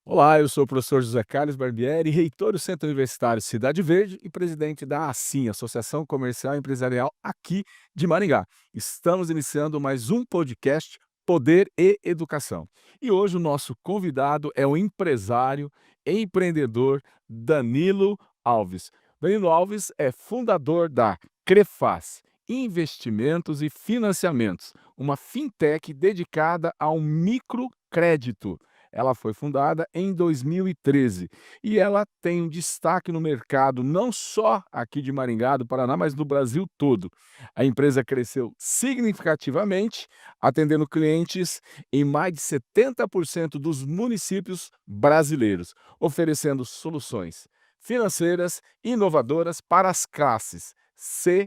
Olá, eu sou o professor José Carlos Barbieri, reitor do Centro Universitário Cidade Verde e presidente da ASSIM, Associação Comercial e Empresarial aqui de Maringá. Estamos iniciando mais um podcast Poder e Educação. E hoje o nosso convidado é o empresário, empreendedor Danilo Alves. Danilo Alves é fundador da Crefaz, Investimentos e Financiamentos, uma fintech dedicada ao microcrédito. Ela foi fundada em 2013 e ela tem um destaque no mercado não só aqui de Maringá, do Paraná, mas no Brasil todo. A empresa cresceu significativamente, atendendo clientes em mais de 70% dos municípios brasileiros, oferecendo soluções financeiras inovadoras para as classes C,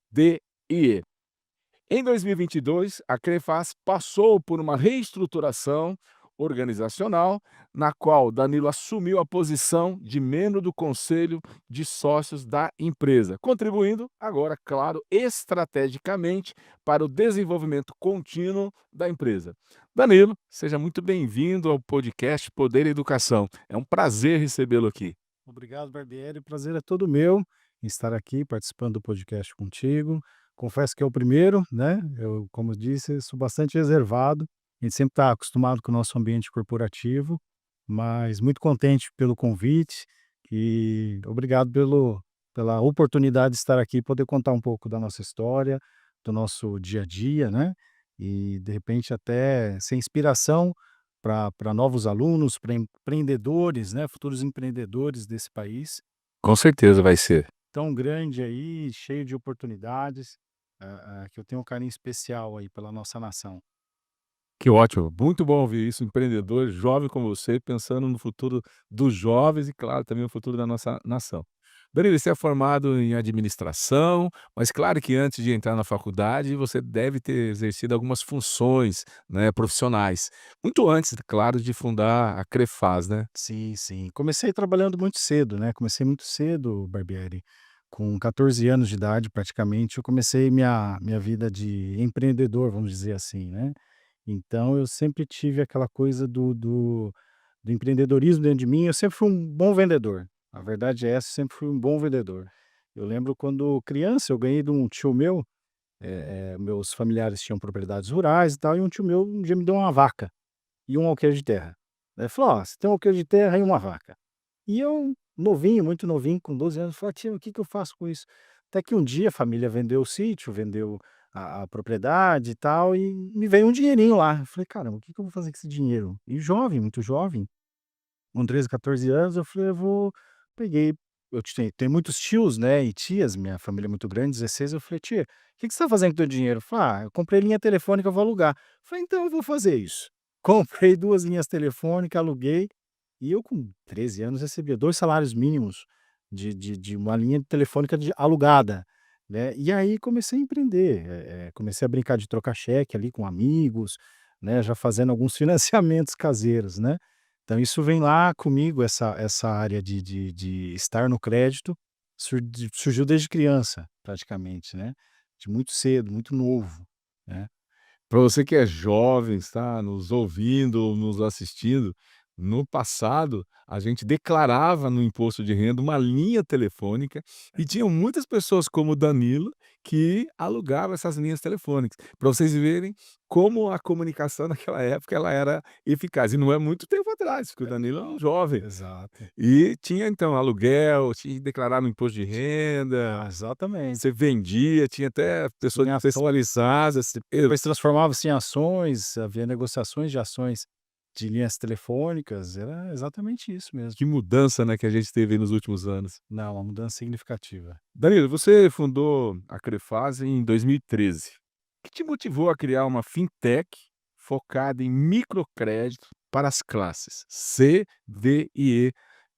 D e E. Em 2022, a Crefaz passou por uma reestruturação organizacional, na qual Danilo assumiu a posição de membro do conselho de sócios da empresa, contribuindo agora, claro, estrategicamente para o desenvolvimento contínuo da empresa. Danilo, seja muito bem-vindo ao podcast Poder e Educação. É um prazer recebê-lo aqui. Obrigado, Barbieri. O prazer é todo meu em estar aqui participando do podcast contigo. Confesso que é o primeiro, né? Eu, como disse, sou bastante reservado. A gente sempre está acostumado com o nosso ambiente corporativo, mas muito contente pelo convite e obrigado pela oportunidade de estar aqui e poder contar um pouco da nossa história, do nosso dia a dia, né? E de repente até ser inspiração para novos alunos, para empreendedores, né, futuros empreendedores desse país, Com certeza vai ser. tão grande aí, cheio de oportunidades, que eu tenho um carinho especial aí pela nossa nação. Que ótimo, muito bom ouvir isso, empreendedor jovem como você, pensando no futuro dos jovens e, claro, também no futuro da nossa nação. Danilo, você é formado em administração, mas claro que antes de entrar na faculdade, você deve ter exercido algumas funções, né, profissionais. Muito antes, claro, de fundar a Crefaz, né? Sim, sim. Comecei trabalhando muito cedo, né, comecei muito cedo, Barbieri. Com 14 anos de idade, praticamente, eu comecei minha vida de empreendedor, vamos dizer assim, né. Então eu sempre tive aquela coisa do empreendedorismo dentro de mim, eu sempre fui um bom vendedor. A verdade é essa, eu sempre fui um bom vendedor. Eu lembro quando criança, eu ganhei de um tio meu, meus familiares tinham propriedades rurais e tal, e um tio meu um dia me deu uma vaca e um alqueire de terra. Ele falou: "Ó, você tem um alqueire de terra e uma vaca". E eu, novinho, muito novinho, com 12 anos, falei: "Tio, o que que eu faço com isso?". Até que um dia a família vendeu o sítio, vendeu a propriedade e tal, e me veio um dinheirinho lá. Eu falei: "Caramba, o que que eu vou fazer com esse dinheiro?". E jovem, muito jovem, com 13, 14 anos, eu falei: "Eu vou". Peguei, eu tenho muitos tios, né, e tias, minha família é muito grande, 16. Eu falei: "Tia, o que que você está fazendo com o teu dinheiro?". Falei: "Ah, eu comprei linha telefônica, eu vou alugar". Eu falei: "Então eu vou fazer isso". Comprei 2 linhas telefônicas, aluguei, e eu com 13 anos recebia 2 salários mínimos de uma linha telefônica alugada, né. E aí comecei a empreender, comecei a brincar de trocar cheque ali com amigos, né, já fazendo alguns financiamentos caseiros, né. Então isso vem lá comigo, essa área de estar no crédito, surgiu desde criança praticamente, né, de muito cedo, muito novo, né. Para você que é jovem, está nos ouvindo ou nos assistindo, no passado, a gente declarava no imposto de renda uma linha telefônica e tinham muitas pessoas como o Danilo que alugavam essas linhas telefônicas, para vocês verem como a comunicação naquela época ela era eficaz. E não é muito tempo atrás, porque o Danilo é um jovem. Exato. E tinha então aluguel, tinha que declarar no imposto de renda, Exatamente. você vendia, tinha até pessoas Tinha ações, especializadas. depois transformava-se em ações, havia negociações de ações de linhas telefônicas, era exatamente isso mesmo. Que mudança, né, que a gente teve aí nos últimos anos. Não, uma mudança significativa. Danilo, você fundou a Crefaz em 2013. O que te motivou a criar uma fintech focada em microcrédito para as classes C, D e E,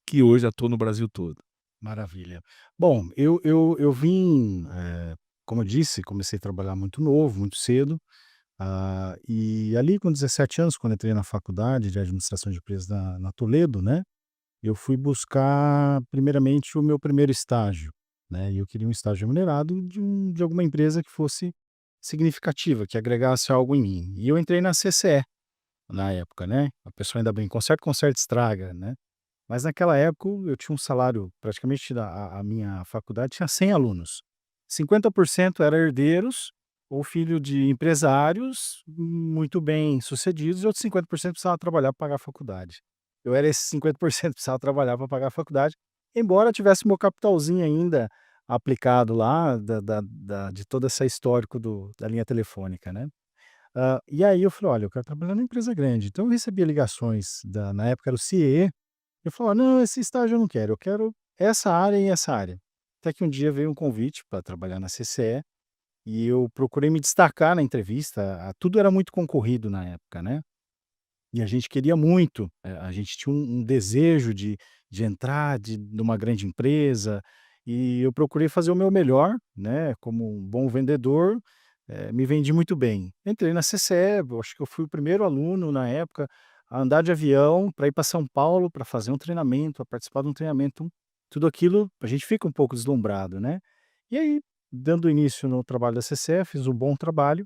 que hoje atua no Brasil todo? Maravilha. Bom, eu vim, como eu disse, comecei a trabalhar muito novo, muito cedo, e ali com 17 anos, quando entrei na faculdade de administração de empresas na Toledo, né, eu fui buscar primeiramente o meu primeiro estágio, né, e eu queria um estágio remunerado de alguma empresa que fosse significativa, que agregasse algo em mim. E eu entrei na CCE, na época, né, a pessoa ainda bem, conserta, estraga, né. Mas naquela época eu tinha um salário praticamente a minha faculdade tinha 100 alunos, 50% era herdeiros ou filho de empresários muito bem-sucedidos e outros 50% precisava trabalhar para pagar a faculdade. Eu era esse 50% que precisava trabalhar para pagar a faculdade, embora tivesse meu capitalzinho ainda aplicado lá de toda essa histórico da linha telefônica, né. E aí eu falei: "Olha, eu quero trabalhar numa empresa grande", então eu recebia ligações na época era o CIE, eu falava: "Não, esse estágio eu quero essa área e essa área". Até que um dia veio um convite para trabalhar na CCE, e eu procurei me destacar na entrevista, tudo era muito concorrido na época, né, e a gente queria muito, a gente tinha um desejo de entrar numa grande empresa, e eu procurei fazer o meu melhor, né, como um bom vendedor, me vendi muito bem. Entrei na CCE, eu acho que eu fui o primeiro aluno na época a andar de avião para ir para São Paulo para fazer um treinamento, a participar de um treinamento, tudo aquilo a gente fica um pouco deslumbrado, né. E aí, dando início no trabalho da CCE, fiz um bom trabalho,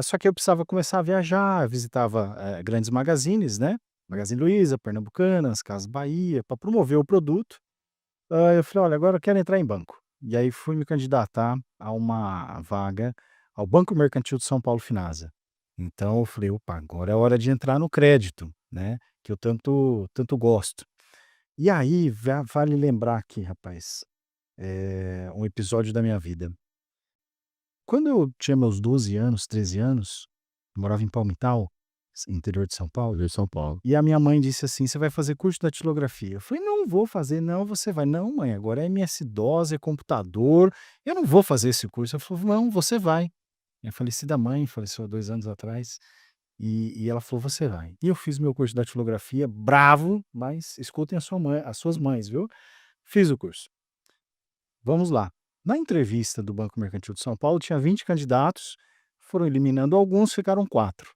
só que eu precisava começar a viajar, visitava, grandes magazines, né, Magazine Luiza, Pernambucanas, Casas Bahia, para promover o produto. Eu falei: "Olha, agora eu quero entrar em banco". E aí fui me candidatar a uma vaga ao Banco Mercantil de São Paulo Finasa. Então eu falei: "Opa, agora é hora de entrar no crédito, né, que eu tanto gosto". E aí vale lembrar aqui, rapaz, um episódio da minha vida. Quando eu tinha meus 12 anos, 13 anos, eu morava em Palmitau, interior de São Paulo, De São Paulo. e a minha mãe disse assim: "Você vai fazer curso de datilografia". Eu falei: "Não vou fazer". "Não, você vai". "Não, mãe, agora é MS-DOS, é computador, eu não vou fazer esse curso". Ela falou: "Não, você vai". Minha falecida mãe faleceu há 2 anos atrás, e ela falou: "Você vai". E eu fiz meu curso de datilografia, bravo, mas escutem as suas mães, viu. Fiz o curso. Vamos lá. Na entrevista do Banco Mercantil de São Paulo, tinha 20 candidatos, foram eliminando alguns, ficaram 4.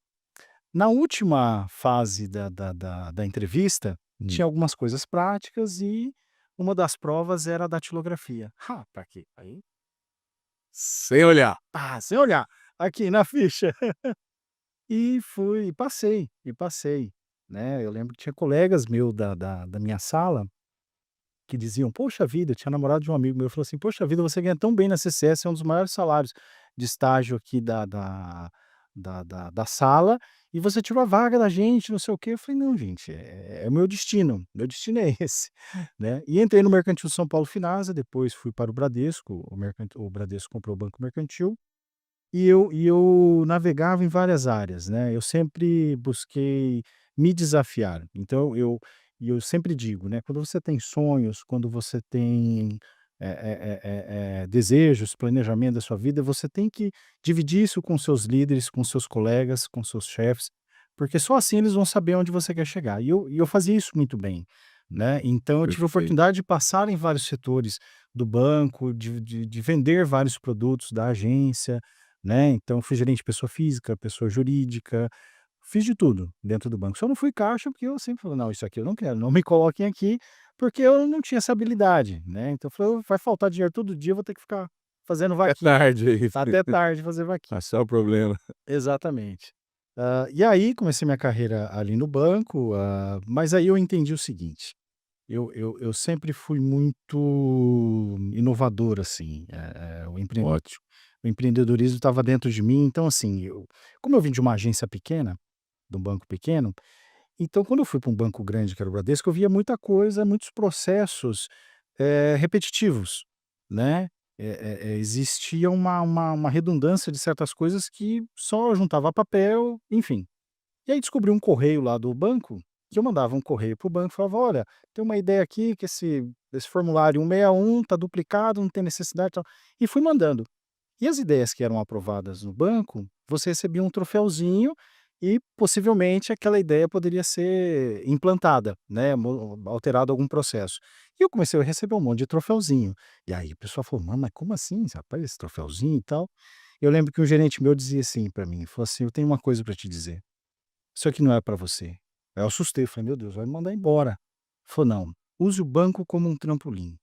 Na última fase da entrevista, Hum. tinha algumas coisas práticas e uma das provas era a datilografia. Pra quê? Aí, Sem olhar. sem olhar, aqui na ficha. E fui, e passei, né. Eu lembro que tinha colegas meus da minha sala que diziam: "Poxa vida", eu tinha namorado de um amigo meu, falou assim: "Poxa vida, você ganha tão bem na CCS, é um dos maiores salários de estágio aqui da sala, e você tirou a vaga da gente, não sei o quê". Eu falei: "Não, gente, é o meu destino é esse", né. E entrei no Mercantil São Paulo Finasa, depois fui para o Bradesco, o Bradesco comprou o Banco Mercantil, e eu navegava em várias áreas, né, eu sempre busquei me desafiar, então eu sempre digo, né, quando você tem sonhos, quando você tem, desejos, planejamento da sua vida, você tem que dividir isso com seus líderes, com seus colegas, com seus chefes, porque só assim eles vão saber onde você quer chegar, e eu fazia isso muito bem, né, então eu tive a Perfeito. oportunidade de passar em vários setores do banco, de vender vários produtos da agência, né, então fui gerente de pessoa física, pessoa jurídica, fiz de tudo dentro do banco. Só não fui caixa, porque eu sempre falei: "Não, isso aqui eu não quero, não me coloquem aqui", porque eu não tinha essa habilidade, né, então eu falei: "Vai faltar dinheiro todo dia, eu vou ter que ficar fazendo É vaquinha, tarde aí. até tarde fazer vaquinha". Achar o problema. Exatamente. E aí comecei minha carreira ali no banco, mas aí eu entendi o seguinte, eu sempre fui muito inovador, assim, Ótimo. o empreendedorismo estava dentro de mim, então assim, como eu vim de uma agência pequena, de um banco pequeno, então quando eu fui para um banco grande que era o Bradesco, eu via muita coisa, muitos processos, repetitivos, né, existia uma redundância de certas coisas que só juntava papel, enfim. E aí descobri um correio lá do banco, que eu mandava um correio para o banco e falava: "Olha, tem uma ideia aqui que esse formulário 161 está duplicado, não tem necessidade e tal", e fui mandando. E as ideias que eram aprovadas no banco, você recebia um troféuzinho e possivelmente aquela ideia poderia ser implantada, né, alterado algum processo. E eu comecei a receber um monte de troféuzinho. E aí o pessoal falou: "Mano, mas como assim, rapaz, esse troféuzinho e tal?". Eu lembro que um gerente meu dizia assim para mim, falou assim: "Eu tenho uma coisa para te dizer, isso aqui não é para você". Aí eu assustei, falei: "Meu Deus, vai me mandar embora". Falou: "Não, use o banco como um trampolim".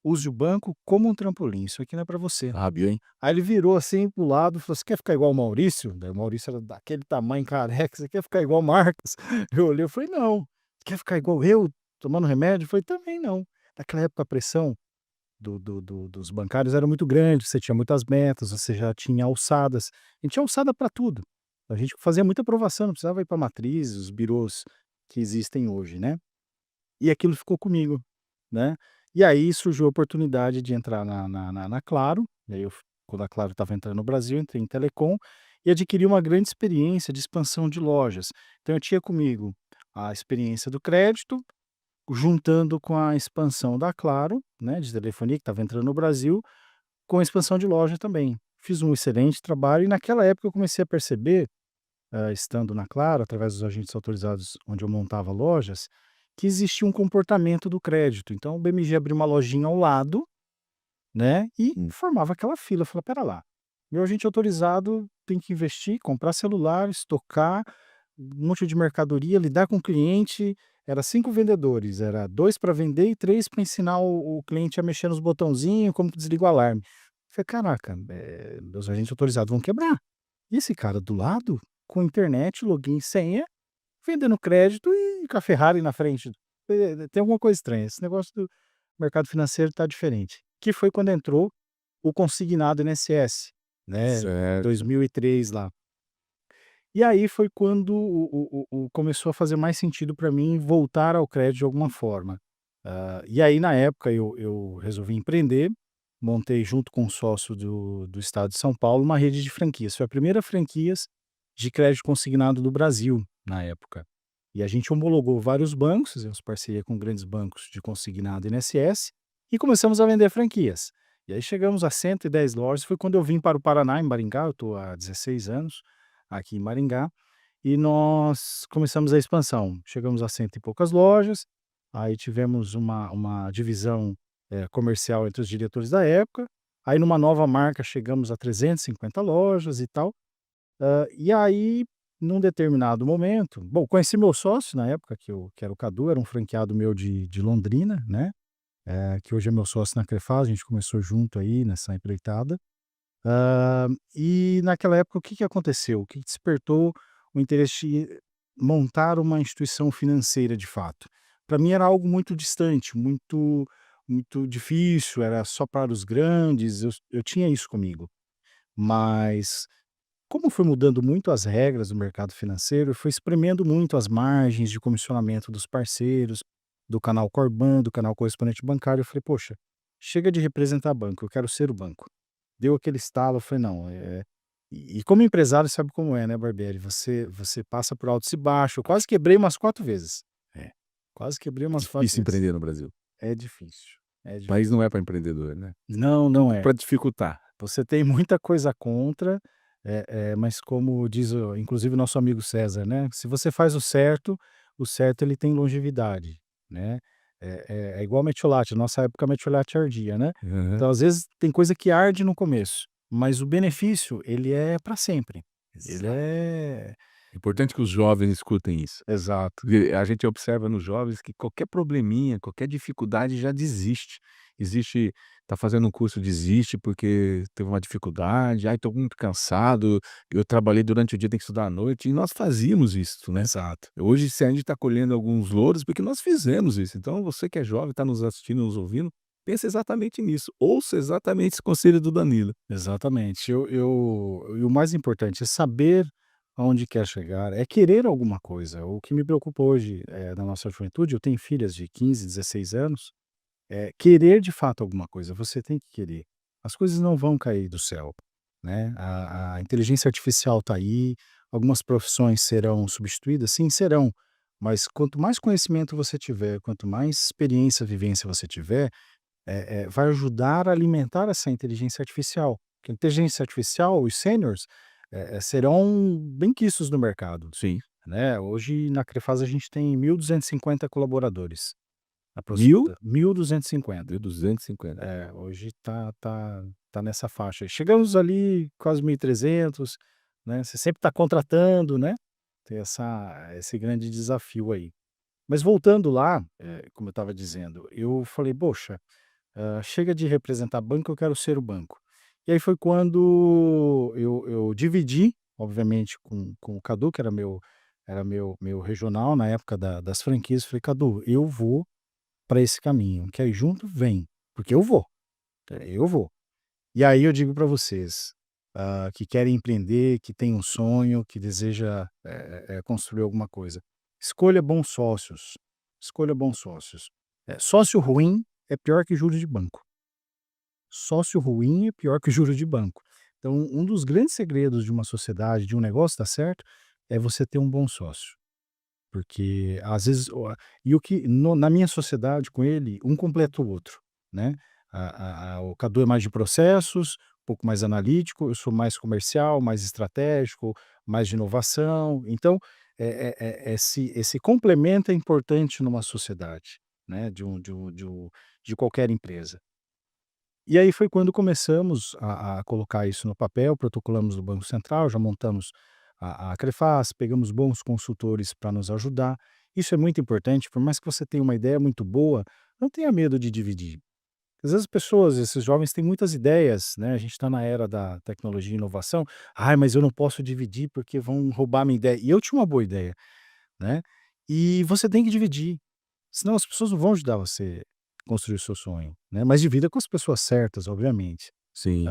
use o banco como um trampolim, isso aqui não é para você". Sábio, hein? Aí ele virou assim para o lado e falou: "Você quer ficar igual o Maurício?" Daí o Maurício era daquele tamanho careca: "Você quer ficar igual o Marcos?" Eu olhei, eu falei: "Não". "Quer ficar igual eu, tomando remédio?" Eu falei: "Também não". Naquela época a pressão dos bancários era muito grande, você tinha muitas metas, você já tinha alçadas. A gente tinha alçada para tudo. A gente fazia muita aprovação, não precisava ir para matrizes, os birôs que existem hoje, né. E aquilo ficou comigo, né. E aí surgiu a oportunidade de entrar na Claro, e aí quando a Claro estava entrando no Brasil, entrei em telecom e adquiri uma grande experiência de expansão de lojas. Então eu tinha comigo a experiência do crédito, juntando com a expansão da Claro, né, de telefonia, que estava entrando no Brasil, com a expansão de loja também. Fiz um excelente trabalho e naquela época eu comecei a perceber, estando na Claro, através dos agentes autorizados onde eu montava lojas, que existia um comportamento do crédito. Então o BMG abria uma lojinha ao lado, né, e Hum. formava aquela fila. Eu falei: "Espera lá, meu agente autorizado tem que investir, comprar celular, estocar um monte de mercadoria, lidar com o cliente". Era 5 vendedores, era 2 para vender e 3 para ensinar o cliente a mexer nos botãozinhos, como que desliga o alarme. Falei: "Caraca, meus agentes autorizados vão quebrar". E esse cara do lado, com internet, login e senha, vendendo crédito e com a Ferrari na frente. Tem alguma coisa estranha, esse negócio do mercado financeiro está diferente. Que foi quando entrou o consignado INSS, né, Certo. 2003 lá. E aí foi quando começou a fazer mais sentido para mim voltar ao crédito de alguma forma. E aí na época eu resolvi empreender, montei junto com um sócio do estado de São Paulo uma rede de franquias. Foi a primeira franquias de crédito consignado do Brasil na época. E a gente homologou vários bancos, fizemos parceria com grandes bancos de consignado INSS e começamos a vender franquias. E aí chegamos a 110 lojas, foi quando eu vim para o Paraná, em Maringá, eu estou há 16 anos aqui em Maringá, e nós começamos a expansão. Chegamos a cento e poucas lojas, aí tivemos uma divisão, comercial entre os diretores da época, aí numa nova marca chegamos a 350 lojas e tal. E aí, num determinado momento bom, conheci meu sócio na época que era o Cadu, era um franqueado meu de Londrina, né, que hoje é meu sócio na Crefaz, a gente começou junto aí nessa empreitada. E naquela época o que que aconteceu? O que que despertou o interesse de montar uma instituição financeira de fato? Para mim era algo muito distante, muito difícil, era só para os grandes, eu tinha isso comigo. Mas como foi mudando muito as regras do mercado financeiro, foi espremendo muito as margens de comissionamento dos parceiros, do canal Corban, do canal correspondente bancário, eu falei: "Poxa, chega de representar banco, eu quero ser o banco". Deu aquele estalo, eu falei: "Não, e como empresário sabe como é, né, Barbieri, você passa por altos e baixos, eu quase quebrei umas 4 vezes. É, quase quebrei É umas 4 difícil vezes. empreender no Brasil. É difícil, é O país difícil. não é para empreendedor, né? Não, não Tudo é. para dificultar. Você tem muita coisa contra, mas como diz o inclusive o nosso amigo César, né, se você faz o certo ele tem longevidade, né. É igual metiolate, na nossa época metiolate ardia, né. Aham. Então às vezes tem coisa que arde no começo, mas o benefício ele é para sempre. Ele Exato. é É importante que os jovens escutem isso. exato, Porque a gente observa nos jovens que qualquer probleminha, qualquer dificuldade já desiste. Existe tá fazendo um curso, desiste porque teve uma dificuldade, "Ai, estou muito cansado, eu trabalhei durante o dia, tenho que estudar à noite", e nós fazíamos isso, né. exato. Hoje se a gente está colhendo alguns louros, porque nós fizemos isso. Então você que é jovem, está nos assistindo, nos ouvindo, pensa exatamente nisso, ouça exatamente esse conselho do Danilo. Exatamente. E o mais importante é saber aonde quer chegar, é querer alguma coisa. O que me preocupa hoje, na nossa juventude, eu tenho filhas de 15, 16 anos, é querer de fato alguma coisa, você tem que querer. As coisas não vão cair do céu, né. A inteligência artificial está aí, algumas profissões serão substituídas? Sim, serão, mas quanto mais conhecimento você tiver, quanto mais experiência, vivência você tiver, vai ajudar a alimentar essa inteligência artificial. Que a inteligência artificial, os sêniors, serão benquistos no mercado, Sim. né. Hoje na Crefaz a gente tem 1.250 colaboradores, Mil aproximada 1.250. 1.250. Hoje tá nessa faixa aí. Chegamos ali quase 1.300, né, você sempre está contratando, né, tem esse grande desafio aí. Mas voltando lá, como eu estava dizendo, eu falei: "Poxa, chega de representar banco, eu quero ser o banco. E aí foi quando eu dividi, obviamente, com o Cadu, que era meu regional na época das franquias. Falei: "Cadu, eu vou para esse caminho, quer ir junto? Vem, porque eu vou". E aí eu digo para vocês, que querem empreender, que têm um sonho, que deseja, construir alguma coisa, escolha bons sócios, escolha bons sócios. Sócio ruim é pior que juros de banco. Sócio ruim é pior que juros de banco. Então, um dos grandes segredos de uma sociedade, de um negócio dar certo, é você ter um bom sócio. Porque às vezes o que na minha sociedade com ele, um completa o outro, né. O Cadu é mais de processos, um pouco mais analítico, eu sou mais comercial, mais estratégico, mais de inovação. Então, esse complemento é importante numa sociedade, né, de qualquer empresa. E aí foi quando começamos a colocar isso no papel, protocolamos no Banco Central, já montamos a Crefaz, pegamos bons consultores para nos ajudar. Isso é muito importante, por mais que você tenha uma ideia muito boa, não tenha medo de dividir. Às vezes as pessoas, esses jovens têm muitas ideias, né, a gente está na era da tecnologia e inovação. "Ai, mas eu não posso dividir porque vão roubar minha ideia", e eu tinha uma boa ideia, né, e você tem que dividir. Senão as pessoas não vão ajudar você a construir o seu sonho, né, mas divida com as pessoas certas, obviamente. Sim.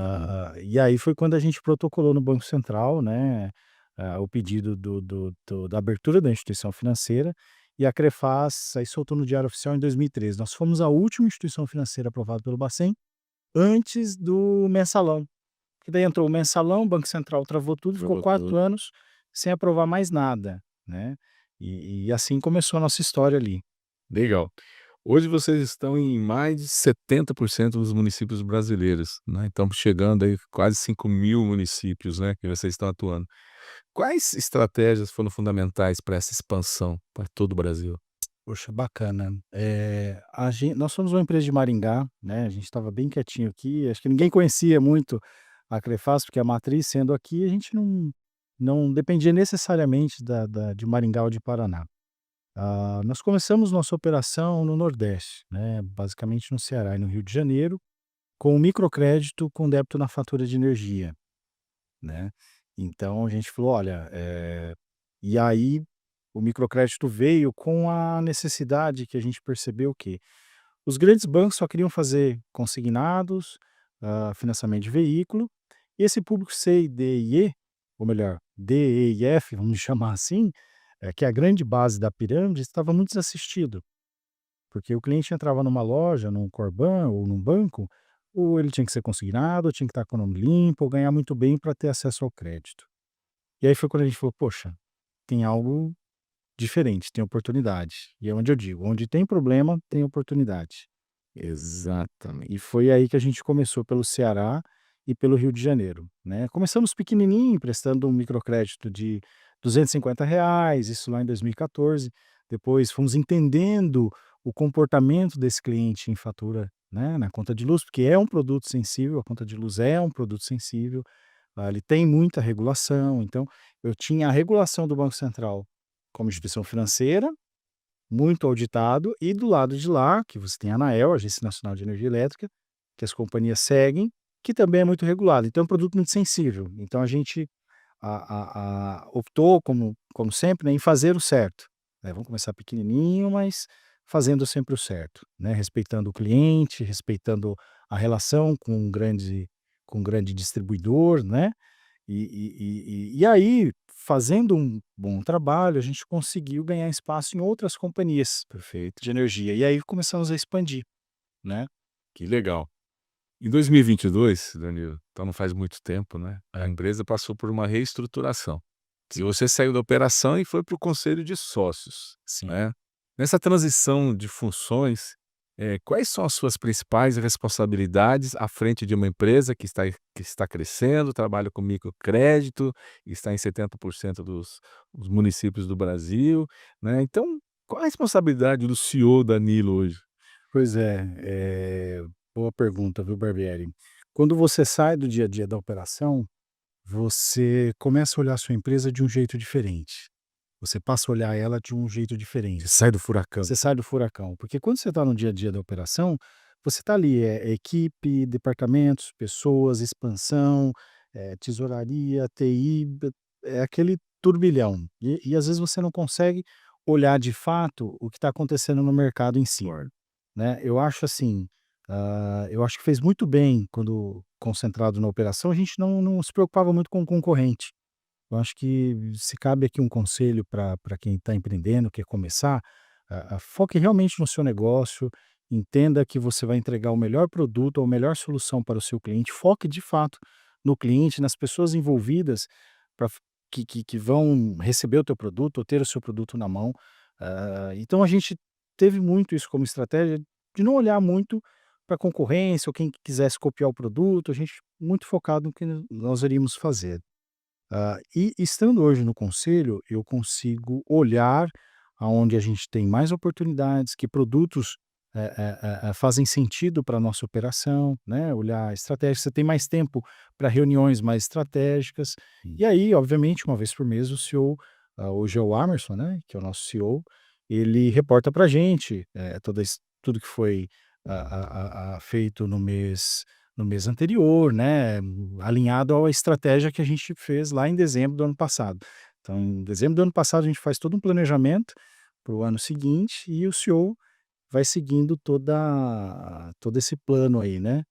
E aí foi quando a gente protocolou no Banco Central, né, o pedido da abertura da instituição financeira, e a Crefaz aí soltou no Diário Oficial em 2013. Nós fomos a última instituição financeira aprovada pelo Bacen antes do Mensalão, que daí entrou o Mensalão, o Banco Central travou tudo, ficou Jogou 4 tudo. anos sem aprovar mais nada, né. E assim começou a nossa história ali. Legal. Hoje vocês estão em mais de 70% dos municípios brasileiros, né, estamos chegando aí quase 5.000 municípios, né, que vocês estão atuando. Quais estratégias foram fundamentais para essa expansão para todo o Brasil? Poxa, bacana. Nós somos uma empresa de Maringá, né, a gente estava bem quietinho aqui, acho que ninguém conhecia muito a Crefaz, porque a matriz sendo aqui, a gente não dependia necessariamente de Maringá ou de Paraná. Nós começamos nossa operação no Nordeste, né, basicamente no Ceará e no Rio de Janeiro, com microcrédito com débito na fatura de energia, né. Então a gente falou: "Olha", e aí o microcrédito veio com a necessidade que a gente percebeu que os grandes bancos só queriam fazer consignados, financiamento de veículo, e esse público C, D e E, ou melhor, D, E e F, vamos chamar assim, que é a grande base da pirâmide, estava muito desassistido, porque o cliente entrava numa loja, num Corban ou num banco, ou ele tinha que ser consignado, ou tinha que estar com o nome limpo, ou ganhar muito bem para ter acesso ao crédito. E aí foi quando a gente falou: "Poxa, tem algo diferente, tem oportunidade". E é onde eu digo: onde tem problema, tem oportunidade. E Exatamente. foi aí que a gente começou pelo Ceará e pelo Rio de Janeiro, né. Começamos pequenininho, emprestando um microcrédito de R$ 250, isso lá em 2014. Depois fomos entendendo o comportamento desse cliente em fatura, né, na conta de luz, porque é um produto sensível, a conta de luz é um produto sensível, ele tem muita regulação. Então eu tinha a regulação do Banco Central como instituição financeira, muito auditado, e do lado de lá, que você tem a ANAEL, Agência Nacional de Energia Elétrica, que as companhias seguem, que também é muito regulado. Então é um produto muito sensível. Então a gente optou, como sempre, né, em fazer o certo, né. Vamos começar pequenininho, mas fazendo sempre o certo, né, respeitando o cliente, respeitando a relação com um grande distribuidor, né. E aí, fazendo um bom trabalho, a gente conseguiu ganhar espaço em outras companhias Perfeito. de energia, e aí começamos a expandir, né. Que legal. Em 2022, Danilo, então não faz muito tempo, né, a empresa passou por uma reestruturação. E você saiu da operação e foi para o conselho de sócios, Sim. né. Nessa transição de funções, quais são as suas principais responsabilidades à frente de uma empresa que está crescendo, trabalha com microcrédito, está em 70% dos municípios do Brasil, né. Então, qual a responsabilidade do CEO Danilo hoje? Pois é, boa pergunta, viu, Barbieri. Quando você sai do dia a dia da operação, você começa a olhar a sua empresa de um jeito diferente. Você passa a olhar ela de um jeito diferente. Você sai do furacão. Você sai do furacão, porque quando você está no dia a dia da operação, você está ali, equipe, departamentos, pessoas, expansão, tesouraria, TI, é aquele turbilhão. E às vezes você não consegue olhar de fato o que está acontecendo no mercado em si, Concordo. né. Eu acho assim, eu acho que fez muito bem quando concentrado na operação, a gente não se preocupava muito com o concorrente. Eu acho que se cabe aqui um conselho para quem está empreendendo, quer começar, foque realmente no seu negócio, entenda que você vai entregar o melhor produto ou a melhor solução para o seu cliente, foque de fato no cliente, nas pessoas envolvidas pra, que vão receber o teu produto ou ter o seu produto na mão. Então a gente teve muito isso como estratégia, de não olhar muito para a concorrência ou quem quisesse copiar o produto, a gente muito focado no que nós iríamos fazer. E estando hoje no conselho, eu consigo olhar aonde a gente tem mais oportunidades, que produtos fazem sentido para a nossa operação, né? Olhar estratégia, você tem mais tempo para reuniões mais estratégicas. Sim. E aí, obviamente, uma vez por mês, o CEO, hoje é o Amerson, né? Que é o nosso CEO, ele reporta para a gente tudo que foi feito no mês anterior, né, alinhado à estratégia que a gente fez lá em dezembro do ano passado. Então, em dezembro do ano passado, a gente faz todo um planejamento para o ano seguinte e o CEO vai seguindo todo esse plano aí, né,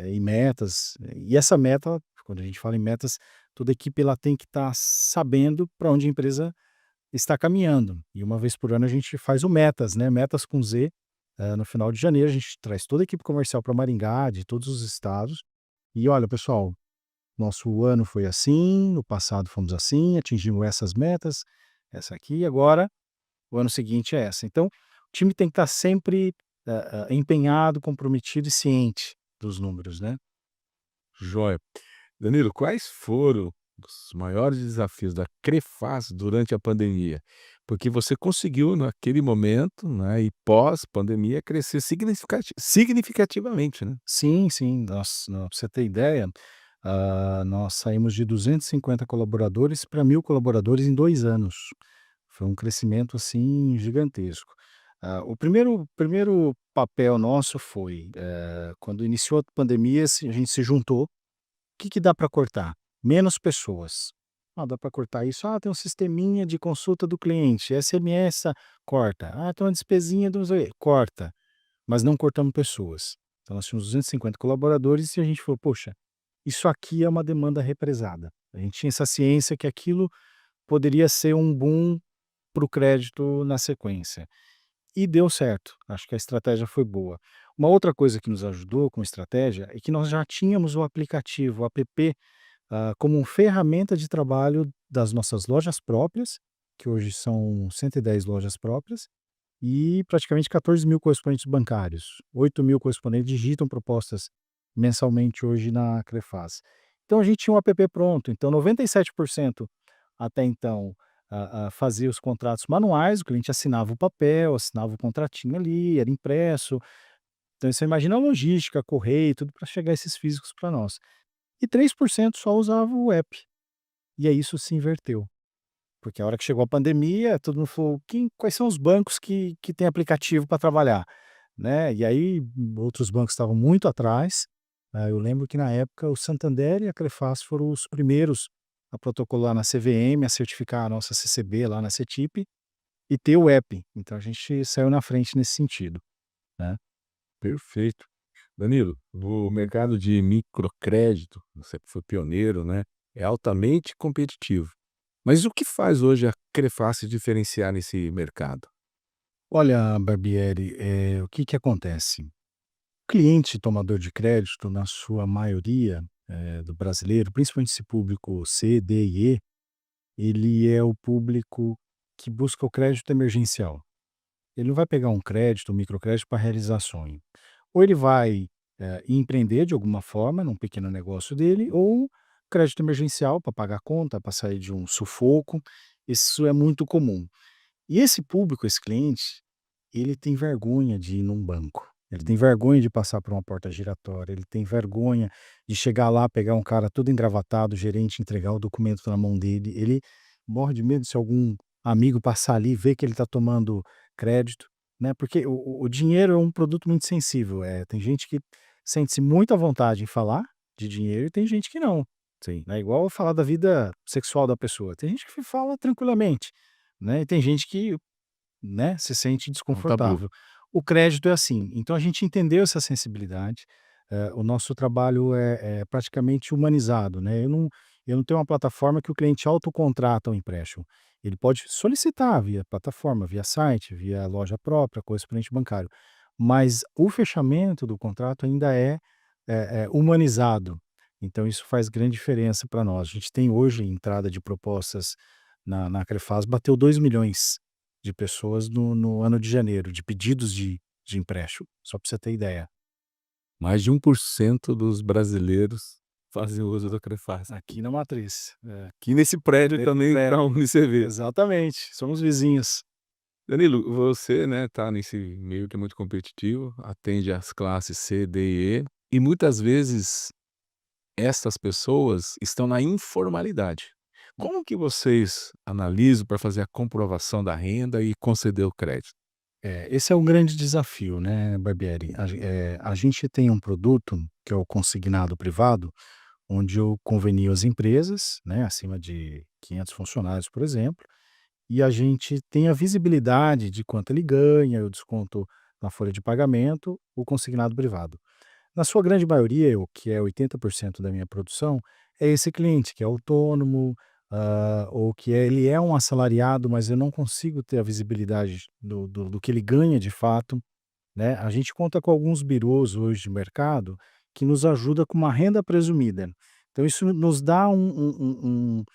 e metas. E essa meta, quando a gente fala em metas, toda equipe ela tem que estar sabendo para onde a empresa está caminhando. E uma vez por ano a gente faz o metas, né, metas com Z. No final de janeiro a gente traz toda a equipe comercial para Maringá, de todos os estados, e olha pessoal, nosso ano foi assim, no passado fomos assim, atingimos essas metas, essa aqui, agora o ano seguinte é essa. Então, o time tem que estar sempre, empenhado, comprometido e ciente dos números, né. Joia. Danilo, quais foram os maiores desafios da Crefaz durante a pandemia? Porque você conseguiu naquele momento, né, e pós-pandemia crescer significativamente, né? Sim, sim, nós pra você ter ideia, nós saímos de 250 colaboradores para 1.000 colaboradores em 2 anos. Foi um crescimento, assim, gigantesco. O primeiro papel nosso foi, quando iniciou a pandemia, a gente se juntou. O que que dá para cortar? Menos pessoas. Dá para cortar isso. Tem um sisteminha de consulta do cliente, SMS, corta. Tem uma despesinha do não sei o quê, corta. Mas não cortamos pessoas. Então nós tínhamos 250 colaboradores e a gente falou: "Poxa, isso aqui é uma demanda represada". A gente tinha essa ciência que aquilo poderia ser um boom para o crédito na sequência. E deu certo, acho que a estratégia foi boa. Uma outra coisa que nos ajudou com estratégia é que nós já tínhamos o aplicativo, o app, como ferramenta de trabalho das nossas lojas próprias, que hoje são 110 lojas próprias, e praticamente 14.000 correspondentes bancários. 8.000 correspondentes digitam propostas mensalmente hoje na Crefaz. Então a gente tinha um app pronto, então 97% até então, fazia os contratos manuais, o cliente assinava o papel, assinava o contratinho ali, era impresso. Então você imagina a logística, correio, tudo para chegar esses físicos para nós. E 3% só usava o app, e aí isso se inverteu. Porque a hora que chegou a pandemia, todo mundo falou: quais são os bancos que têm aplicativo para trabalhar?", né. E aí, outros bancos estavam muito atrás. Eu lembro que na época o Santander e a Crefaz foram os primeiros a protocolar na CVM, a certificar a nossa CCB lá na CETIP e ter o app. Então a gente saiu na frente nesse sentido, né. Perfeito. Danilo, o mercado de microcrédito, você foi pioneiro, né, é altamente competitivo. Mas o que faz hoje a Crefaz se diferenciar nesse mercado? Olha, Barbieri, o que que acontece? O cliente tomador de crédito, na sua maioria, do brasileiro, principalmente esse público C, D e E, ele é o público que busca o crédito emergencial. Ele não vai pegar um crédito, um microcrédito para realizar sonho. Ou ele vai, empreender de alguma forma num pequeno negócio dele, ou crédito emergencial para pagar conta, para sair de um sufoco. Isso é muito comum. E esse público, esse cliente, ele tem vergonha de ir num banco. Ele tem vergonha de passar por uma porta giratória, ele tem vergonha de chegar lá, pegar um cara todo engravatado, o gerente entregar o documento na mão dele. Ele morre de medo se algum amigo passar ali e ver que ele está tomando crédito, né, porque o dinheiro é um produto muito sensível, tem gente que sente-se muito à vontade em falar de dinheiro e tem gente que não, Sim, né, igual falar da vida sexual da pessoa, tem gente que fala tranquilamente, né, e tem gente que, né, se sente é um tabu. desconfortável. O crédito é assim, então a gente entendeu essa sensibilidade, o nosso trabalho é praticamente humanizado, né, eu não tenho uma plataforma que o cliente autocontrata um empréstimo, ele pode solicitar via plataforma, via site, via loja própria, correspondente bancário, mas o fechamento do contrato ainda é humanizado, então isso faz grande diferença para nós. A gente tem hoje entrada de propostas na Crefaz, bateu 2 milhões de pessoas no ano de janeiro, de pedidos de empréstimo, só para você ter ideia. Mais de 1% dos brasileiros fazem uso da Crefaz. Aqui na matriz. Aqui nesse prédio Nesse também prédio. para onde você vê. Exatamente, somos vizinhos. Danilo, você, né, tá nesse meio que é muito competitivo, atende às classes C, D e muitas vezes essas pessoas estão na informalidade. Como que vocês analisam para fazer a comprovação da renda e conceder o crédito? Esse é um grande desafio, né, Barbieri. A gente tem um produto, que é o consignado privado, onde eu convenio as empresas, né, acima de 500 funcionários, por exemplo, e a gente tem a visibilidade de quanto ele ganha, eu desconto na folha de pagamento, o consignado privado. Na sua grande maioria, o que é 80% da minha produção, é esse cliente que é autônomo, ou que ele é um assalariado, mas eu não consigo ter a visibilidade do que ele ganha de fato, né. A gente conta com alguns birôs hoje de mercado que nos ajuda com uma renda presumida. Então isso nos dá um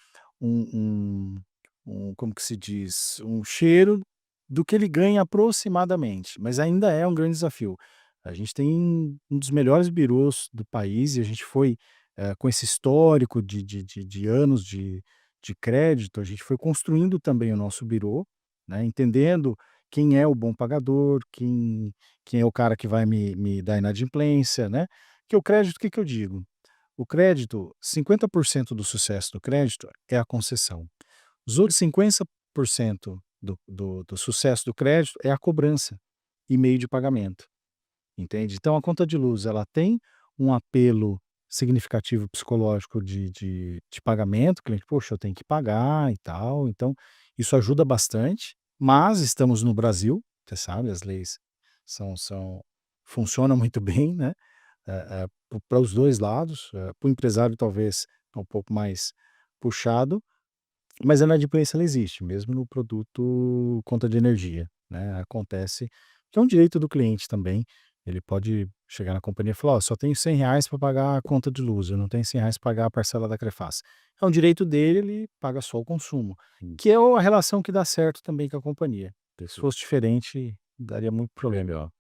como que se diz? Um cheiro do que ele ganha aproximadamente, mas ainda é um grande desafio. A gente tem um dos melhores birôs do país e a gente foi, com esse histórico de anos de crédito, a gente foi construindo também o nosso birô, né, entendendo quem é o bom pagador, quem é o cara que vai me dar inadimplência, né. Que o crédito, o que que eu digo? O crédito, 50% do sucesso do crédito é a concessão. Os outros 50% do sucesso do crédito é a cobrança e meio de pagamento, entende. Então a conta de luz, ela tem um apelo significativo psicológico de pagamento, o cliente: "Poxa, eu tenho que pagar e tal", então isso ajuda bastante, mas estamos no Brasil, você sabe, as leis são funcionam muito bem, né, para os 2 lados, para o empresário talvez é um pouco mais puxado, mas a inadimplência ela existe, mesmo no produto conta de energia, né, acontece, que é um direito do cliente também, ele pode chegar na companhia e falar: "Ó, só tenho R$ 100 para pagar a conta de luz, eu não tenho R$ 100 para pagar a parcela da Crefaz". É um direito dele, ele paga só o consumo, Hum. que é a relação que dá certo também com a companhia. Se Perfeito. fosse diferente, daria muito problema. Melhor.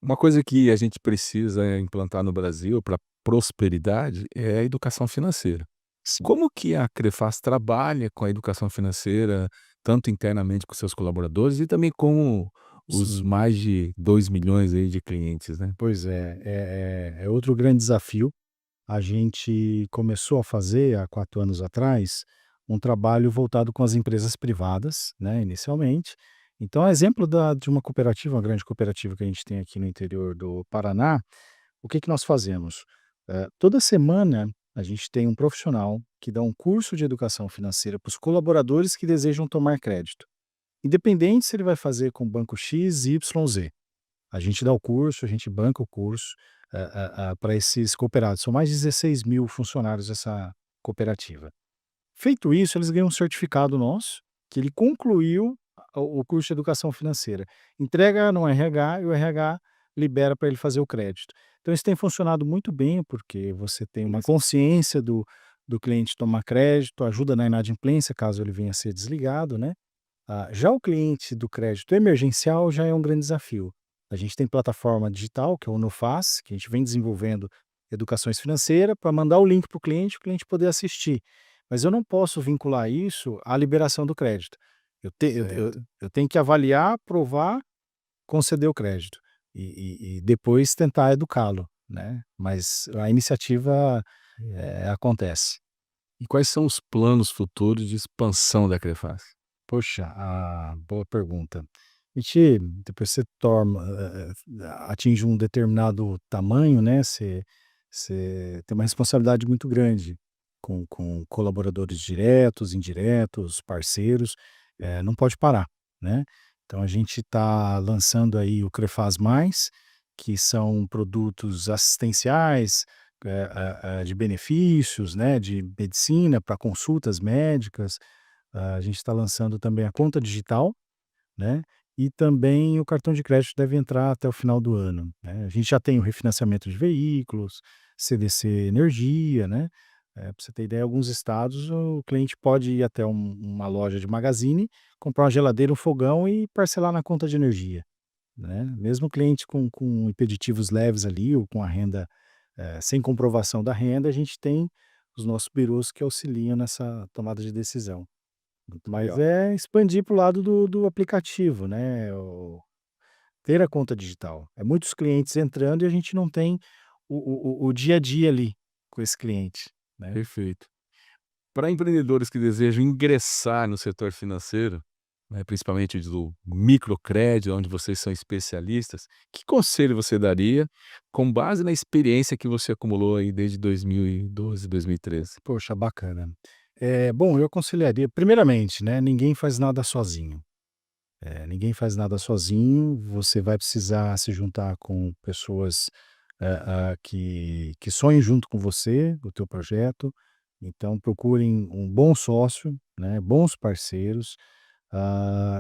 Uma coisa que a gente precisa implantar no Brasil para prosperidade é a educação financeira. Sim, Como que a Crefaz trabalha com a educação financeira, tanto internamente com seus colaboradores e também com os sim. mais de 2 milhões aí de clientes, né? Pois é, é outro grande desafio. A gente começou a fazer, há 4 anos atrás, um trabalho voltado com as empresas privadas, né, inicialmente. Então, exemplo de uma cooperativa, uma grande cooperativa que a gente tem aqui no interior do Paraná, o que que nós fazemos? Toda semana a gente tem um profissional que dá um curso de educação financeira para os colaboradores que desejam tomar crédito. Independente se ele vai fazer com o banco X, Y, Z. A gente dá o curso, a gente banca o curso, para esses cooperados. São mais de 16 mil funcionários dessa cooperativa. Feito isso, eles ganham um certificado nosso, que ele concluiu o curso de educação financeira. Entrega no RH e o RH libera para ele fazer o crédito. Então isso tem funcionado muito bem, porque você tem uma consciência do cliente tomar crédito, ajuda na inadimplência, caso ele venha a ser desligado, né. Já o cliente do crédito emergencial já é um grande desafio. A gente tem plataforma digital, que é o Nufaz, que a gente vem desenvolvendo educações financeiras para mandar o link para o cliente poder assistir. Mas eu não posso vincular isso à liberação do crédito. Eu, te, Certo. eu tenho que avaliar, aprovar, conceder o crédito e depois tentar educá-lo, né? Mas a iniciativa acontece. E quais são os planos futuros de expansão da Crefaz? Poxa, boa pergunta. A gente depois você atinge um determinado tamanho, né, você tem uma responsabilidade muito grande com colaboradores diretos, indiretos, parceiros, não pode parar, né. Então a gente está lançando aí o Crefaz Mais, que são produtos assistenciais, de benefícios, né, de medicina para consultas médicas. A gente está lançando também a conta digital, né, e também o cartão de crédito deve entrar até o final do ano, né. A gente já tem o refinanciamento de veículos, CDC Energia, né, pra você ter ideia, alguns estados o cliente pode ir até uma loja de Magazine, comprar uma geladeira, um fogão e parcelar na conta de energia, né. Mesmo cliente com impeditivos leves ali ou com a renda, sem comprovação da renda, a gente tem os nossos birôs que auxiliam nessa tomada de decisão. Mas Legal. é expandir para o lado do aplicativo, né, ter a conta digital. É muitos clientes entrando e a gente não tem o dia a dia ali com esse cliente, né. Perfeito. Para empreendedores que desejam ingressar no setor financeiro, né, principalmente do microcrédito, onde vocês são especialistas, que conselho você daria com base na experiência que você acumulou aí desde 2012, 2013? Poxa, bacana. Bom, eu aconselharia primeiramente, né, ninguém faz nada sozinho. Ninguém faz nada sozinho, você vai precisar se juntar com pessoas, que sonhem junto com você, o teu projeto, então procurem um bom sócio, né, bons parceiros.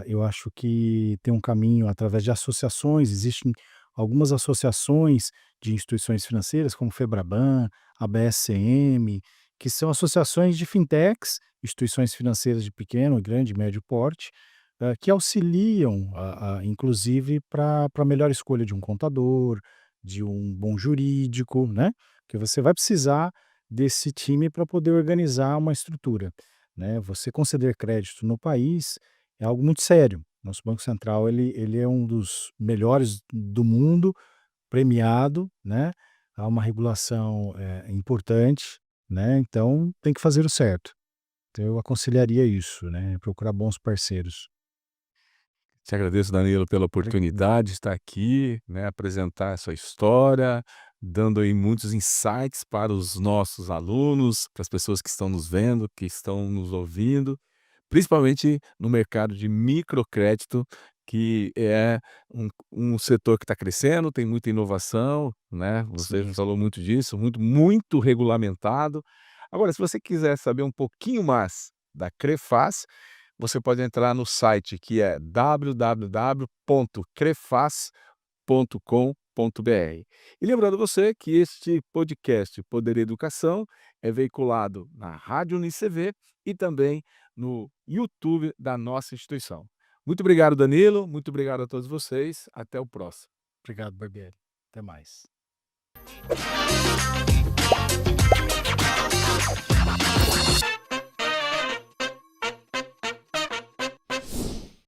Eu acho que tem um caminho através de associações, existem algumas associações de instituições financeiras, como Febraban, a BSCM, que são associações de fintechs, instituições financeiras de pequeno, grande e médio porte, que auxiliam, inclusive para melhor escolha de um contador, de um bom jurídico, né, porque você vai precisar desse time para poder organizar uma estrutura, né. Você conceder crédito no país é algo muito sério. Nosso Banco Central ele é um dos melhores do mundo, premiado, né, há uma regulação, importante, né, então tem que fazer o certo. Então eu aconselharia isso, né, procurar bons parceiros. Te agradeço, Danilo, pela Obri oportunidade de estar aqui, né, apresentar a sua história, dando aí muitos insights para os nossos alunos, para as pessoas que estão nos vendo, que estão nos ouvindo, principalmente no mercado de microcrédito, que é um setor que está crescendo, tem muita inovação, né? Você sim, falou muito disso, muito regulamentado. Agora, se você quiser saber um pouquinho mais da Crefaz, você pode entrar no site que é www.crefaz.com.br. E lembrando você que este podcast Poder Educação é veiculado na Rádio UniCV e também no YouTube da nossa instituição. Muito obrigado, Danilo, muito obrigado a todos vocês, até o próximo. obrigado, Barbieri. Até mais.